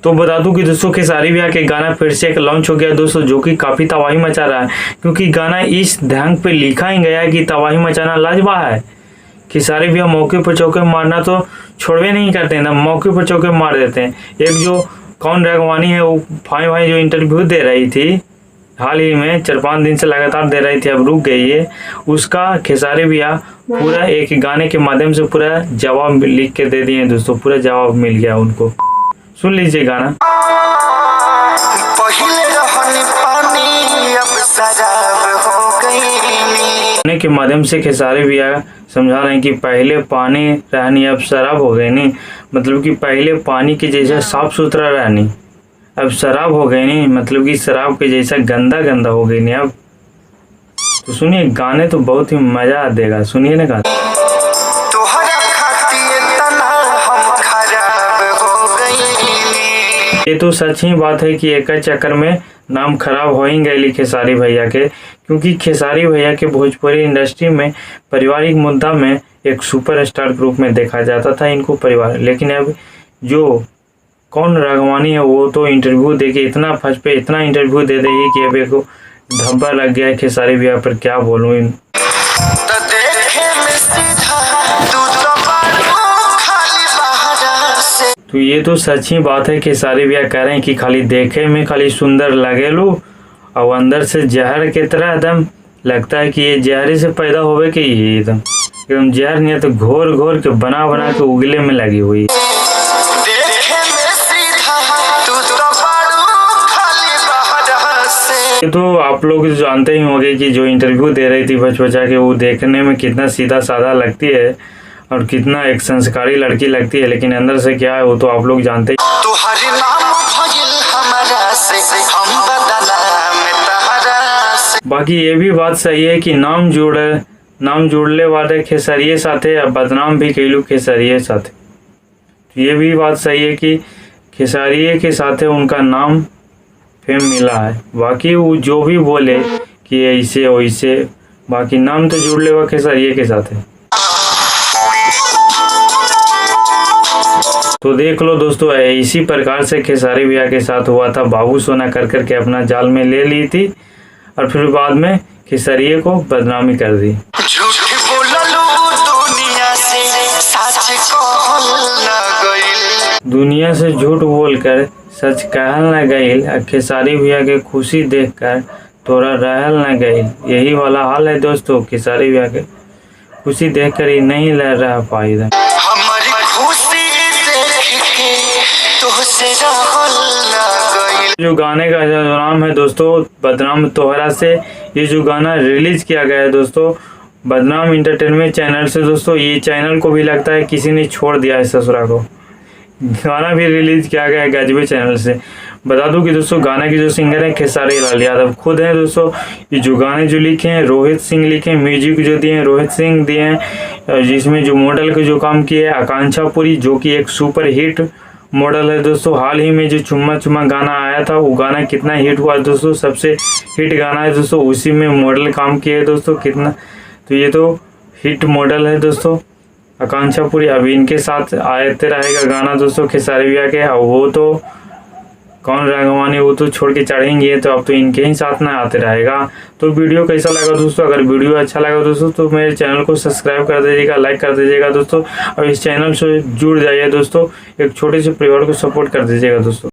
तो बता दूं कि दोस्तों खेसारी भैया के गाना फिर से एक लॉन्च हो गया दोस्तों, जो कि काफ़ी तबाही मचा रहा है, क्योंकि गाना इस ढंग पे लिखा ही गया है कि तबाही मचाना लाजवाब है। खेसारी भैया मौके पर चौके मारना तो छोड़वे नहीं करते हैं ना, मौके पर चौके मार देते हैं। एक जो कौन राघवानी है, वो भाई जो इंटरव्यू दे रही थी हाल ही में 4-5 दिन से लगातार दे रही थी, अब रुक गई है, उसका खेसारी भैया पूरा एक गाने के माध्यम से पूरा जवाब लिख के दे दिए दोस्तों, पूरा जवाब मिल गया उनको। सुन लीजिए गाना। गाने के माध्यम से खेसारी भैया समझा रहे हैं कि पहले पानी रहनी अब शराब हो गई नहीं, मतलब कि पहले पानी के जैसा साफ सुथरा रहनी अब शराब हो गई नहीं, मतलब कि शराब के जैसा गंदा गंदा हो गई नहीं अब। तो सुनिए गाने तो बहुत ही मजा देगा, सुनिए ना गाना। ये तो सच ही बात है कि एक चक्कर में नाम खराब हो ही गई खेसारी भैया के, क्योंकि खेसारी भैया के भोजपुरी इंडस्ट्री में पारिवारिक मुद्दा में एक सुपरस्टार ग्रुप में देखा जाता था इनको परिवार, लेकिन अब जो कौन राघवानी है वो तो इंटरव्यू दे के इतना फंस पे इतना इंटरव्यू दे रही है कि अब एक धब्बा लग गया है खेसारी भैया पर, क्या बोलूँ इन। तो ये तो सच ही बात है, खेसारी भैया कह रहे हैं कि खाली देखे में खाली सुंदर लगे लो और अंदर से जहर की तरह एकदम लगता है कि ये जहर से पैदा होवे कि ये एकदम जहर नहीं है, तो घोर घोर के बना बना के उगले में लगी हुई। ये तो आप लोग जानते ही होंगे कि जो इंटरव्यू दे रही थी बचा के, वो देखने में कितना सीधा साधा लगती है और कितना एक संस्कारी लड़की लगती है, लेकिन अंदर से क्या है वो तो आप लोग जानते ही। बाकी ये भी बात सही है कि नाम जुड़ले वाले खेसारिये साथे अब बदनाम भी कैलू खेसारिये साथे। तो ये भी बात सही है कि खेसारिये के साथे उनका नाम फेम मिला है। बाकी वो जो भी बोले कि ऐसे वैसे, बाकी नाम तो जुड़ले हुआ खेसारिये के साथ है। तो देख लो दोस्तों, इसी प्रकार से खेसारी भैया के साथ हुआ था, बाबू सोना कर करके अपना जाल में ले ली थी और फिर बाद में खेसारिये को बदनामी कर दी। दुनिया से झूठ बोलकर सच कहल न गईल, खेसारी भैया के खुशी देखकर तोरा रहल न गईल, यही वाला हाल है दोस्तों। खेसारी भैया के खुशी देखकर ही नहीं रह पाई। जो गाने का नाम है दोस्तों बदनाम तोहरा से, ये जो गाना रिलीज किया गया है दोस्तों बदनाम इंटरटेनमेंट चैनल से दोस्तों, ये चैनल को भी लगता है किसी ने छोड़ दिया है ससुरा को। गाना भी रिलीज किया गया है गजबे चैनल से। बता दूं कि दोस्तों गाना के जो सिंगर है खेसारी लाल यादव खुद है दोस्तों। ये जो गाने जो लिखे हैं रोहित सिंह लिखे हैं, म्यूजिक जो दिए हैं रोहित सिंह दिए हैं, जिसमें जो मॉडल के जो काम किए है आकांक्षा पुरी, जो कि एक सुपर हिट मॉडल है दोस्तों। हाल ही में जो चुम्मा चुम्मा गाना आया था वो गाना कितना हिट हुआ दोस्तों, सबसे हिट गाना है दोस्तों, उसी में मॉडल काम किए है दोस्तों कितना। तो ये तो हिट मॉडल है दोस्तों आकांक्षा पुरी। अभी इनके साथ आते रहेगा गाना दोस्तों खेसारी भैया के, और वो तो कौन राघवानी वो तो छोड़ के चढ़ेंगे, तो अब तो इनके ही साथ ना आते रहेगा। तो वीडियो कैसा लगा दोस्तों, अगर वीडियो अच्छा लगा दोस्तों तो मेरे चैनल को सब्सक्राइब कर दीजिएगा, लाइक कर दीजिएगा दोस्तों, और इस चैनल से जुड़ जाइए दोस्तों, एक छोटे से परिवार को सपोर्ट कर दीजिएगा दोस्तों।